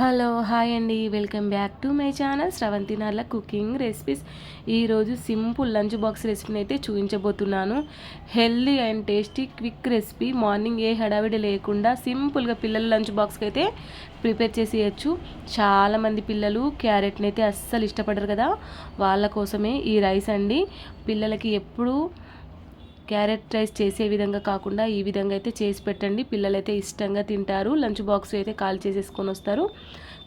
Hello hi అండి, welcome back to my channel Sravanthi Narla cooking recipes. ఈరోజు simple lunch box రెసిపీని అయితే చూపించబోతున్నాను. Healthy and tasty quick recipe. Morning ఏ హడావిడి లేకుండా సింపుల్గా పిల్లల లంచ్ బాక్స్కి అయితే ప్రిపేర్ చేసేయచ్చు. చాలామంది పిల్లలు క్యారెట్ని అయితే అస్సలు ఇష్టపడరు కదా, వాళ్ళ కోసమే ఈ రైస్ అండి. పిల్లలకి ఎప్పుడు క్యారెట్ రైస్ చేసే విధంగా కాకుండా ఈ విధంగా అయితే చేసి పెట్టండి. పిల్లలైతే ఇష్టంగా తింటారు. లంచ్ బాక్స్ అయితే కాల్ చేసేసుకొని వస్తారు.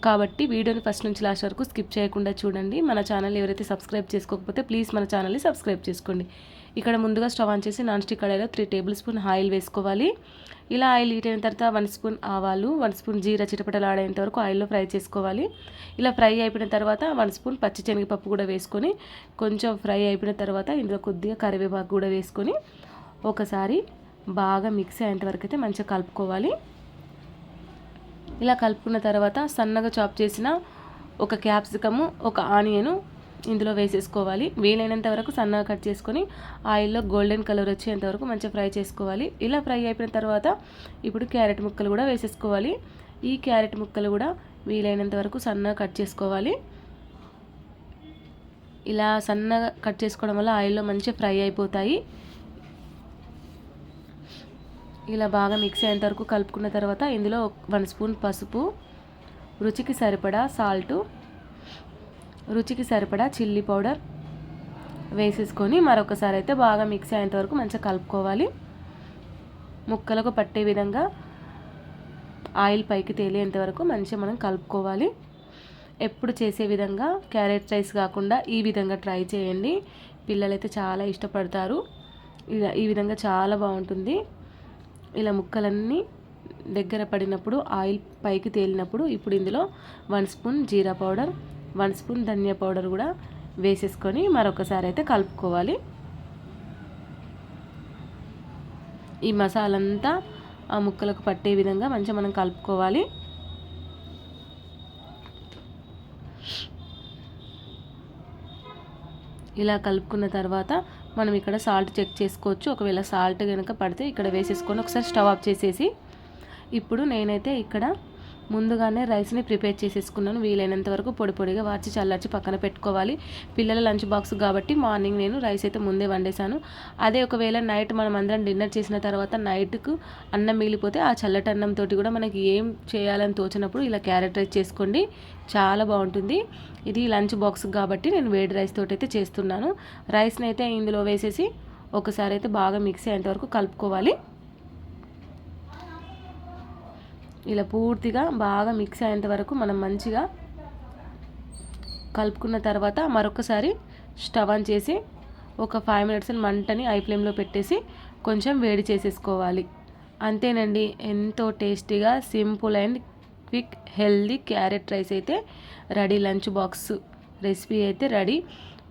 కాబట్టి వీడియోని ఫస్ట్ నుంచి లాస్ట్ వరకు స్కిప్ చేయకుండా చూడండి. మన ఛానల్ ఎవరైతే సబ్స్క్రైబ్ చేసుకోకపోతే ప్లీజ్ మన ఛానల్ని సబ్స్క్రైబ్ చేసుకోండి. ఇక్కడ ముందుగా స్టవ్ ఆన్ చేసి నాన్ స్టిక్ కడాయిలో 3 టేబుల్ స్పూన్ ఆయిల్ వేసుకోవాలి. ఇలా ఆయిల్ హీట్ అయిన తర్వాత 1 స్పూన్ ఆవాలు, 1 స్పూన్ జీరా చిటపటలు ఆడేంత వరకు ఆయిల్లో ఫ్రై చేసుకోవాలి. ఇలా ఫ్రై అయిపోయిన తర్వాత 1 స్పూన్ పచ్చి శనగపప్పు కూడా వేసుకొని కొంచెం ఫ్రై అయిపోయిన తర్వాత ఇందులో కొద్దిగా కరివేపాకు కూడా వేసుకొని ఒకసారి బాగా మిక్స్ అయ్యేంత వరకు అయితే మంచిగా కలుపుకోవాలి. ఇలా కలుపుకున్న తర్వాత సన్నగా చాప్ చేసిన ఒక క్యాప్సికము, ఒక ఆనియను ఇందులో వేసేసుకోవాలి. వీలైనంత వరకు సన్నగా కట్ చేసుకొని ఆయిల్లో గోల్డెన్ కలర్ వచ్చేంత వరకు మంచిగా ఫ్రై చేసుకోవాలి. ఇలా ఫ్రై అయిపోయిన తర్వాత ఇప్పుడు క్యారెట్ ముక్కలు కూడా వేసేసుకోవాలి. ఈ క్యారెట్ ముక్కలు కూడా వీలైనంత వరకు సన్నగా కట్ చేసుకోవాలి. ఇలా సన్నగా కట్ చేసుకోవడం వల్ల ఆయిల్లో మంచిగా ఫ్రై అయిపోతాయి. ఇలా బాగా మిక్స్ అయ్యేంత వరకు కలుపుకున్న తర్వాత ఇందులో 1 స్పూన్ పసుపు, రుచికి సరిపడా సాల్టు, రుచికి సరిపడా చిల్లీ పౌడర్ వేసేసుకొని మరొకసారి అయితే బాగా మిక్స్ అయ్యేంత వరకు మంచిగా కలుపుకోవాలి. ముక్కలకు పట్టే విధంగా ఆయిల్ పైకి తేలేంత వరకు మంచిగా మనం కలుపుకోవాలి. ఎప్పుడు చేసే విధంగా క్యారెట్ రైస్ కాకుండా ఈ విధంగా ట్రై చేయండి. పిల్లలైతే చాలా ఇష్టపడతారు. ఈ విధంగా చాలా బాగుంటుంది. ఇలా ముక్కలన్నీ దగ్గర పడినప్పుడు ఆయిల్ పైకి తేలినప్పుడు ఇప్పుడు ఇందులో 1 స్పూన్ జీరా పౌడర్, 1 స్పూన్ ధనియా పౌడర్ కూడా వేసేసుకొని మరొకసారి అయితే కలుపుకోవాలి. ఈ మసాలా అంతా ఆ ముక్కలకు పట్టే విధంగా మంచిగా మనం కలుపుకోవాలి. ఇలా కలుపుకున్న తర్వాత మనం ఇక్కడ సాల్ట్ చెక్ చేసుకోవచ్చు. ఒకవేళ సాల్ట్ కనుక పడితే ఇక్కడ వేసేసుకొని ఒకసారి స్టవ్ ఆఫ్ చేసేసి ఇప్పుడు నేనైతే ఇక్కడ ముందుగానే రైస్ని ప్రిపేర్ చేసేసుకున్నాను. వీలైనంత వరకు పొడి పొడిగా వార్చి చల్లార్చి పక్కన పెట్టుకోవాలి. పిల్లల లంచ్ బాక్స్ కాబట్టి మార్నింగ్ నేను రైస్ అయితే ముందే వండేసాను. అదే ఒకవేళ నైట్ మనం అందరం డిన్నర్ చేసిన తర్వాత నైట్కు అన్నం మిగిలిపోతే ఆ చల్లటి అన్నంతో కూడా మనకి ఏం చేయాలని తోచినప్పుడు ఇలా క్యారెట్ రైస్ చేసుకోండి, చాలా బాగుంటుంది. ఇది లంచ్ బాక్స్ కాబట్టి నేను వేడి రైస్ తోటి అయితే చేస్తున్నాను. రైస్ని అయితే ఇందులో వేసేసి ఒకసారి అయితే బాగా మిక్స్ అయ్యేంత వరకు కలుపుకోవాలి. ఇలా పూర్తిగా బాగా మిక్స్ అయ్యేంత వరకు మనం మంచిగా కలుపుకున్న తర్వాత మరొకసారి స్టవ్ ఆన్ చేసి ఒక 5 మినిట్స్ మంటని హై ఫ్లేమ్లో పెట్టేసి కొంచెం వేడి చేసేసుకోవాలి. అంతేనండి, ఎంతో టేస్టీగా simple and quick healthy carrot rice అయితే రెడీ. లంచ్ బాక్స్ రెసిపీ అయితే రెడీ.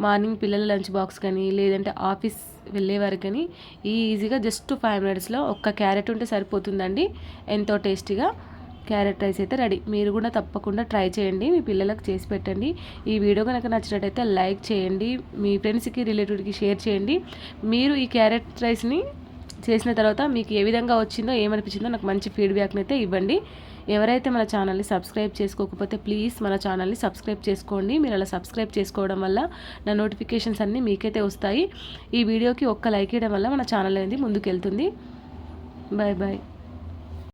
మార్నింగ్ పిల్లల లంచ్ బాక్స్ కానీ లేదంటే ఆఫీస్ వెళ్ళేవారు కానీ ఈజీగా జస్ట్ 5 మినిట్స్లో ఒక్క క్యారెట్ ఉంటే సరిపోతుందండి. ఎంతో టేస్టీగా క్యారెట్ రైస్ అయితే రెడీ. మీరు కూడా తప్పకుండా ట్రై చేయండి, మీ పిల్లలకు చేసి పెట్టండి. ఈ వీడియో కనుక నచ్చినట్టయితే లైక్ చేయండి, మీ ఫ్రెండ్స్కి రిలేటివ్కి షేర్ చేయండి. మీరు ఈ క్యారెట్ రైస్ని చేసిన తర్వాత మీకు ఏ విధంగా వచ్చిందో ఏమనిపించిందో నాకు మంచి ఫీడ్బ్యాక్ని అయితే ఇవ్వండి. ఎవరైతే మన ఛానల్ని సబ్స్క్రైబ్ చేసుకోకపోతే ప్లీజ్ మన ఛానల్ని సబ్స్క్రైబ్ చేసుకోండి. మీరు అలా సబ్స్క్రైబ్ చేసుకోవడం వల్ల నా నోటిఫికేషన్స్ అన్నీ మీకైతే వస్తాయి. ఈ వీడియోకి ఒక్క లైక్ ఇవ్వడం వల్ల మన ఛానల్ అనేది ముందుకు వెళ్తుంది. Bye bye.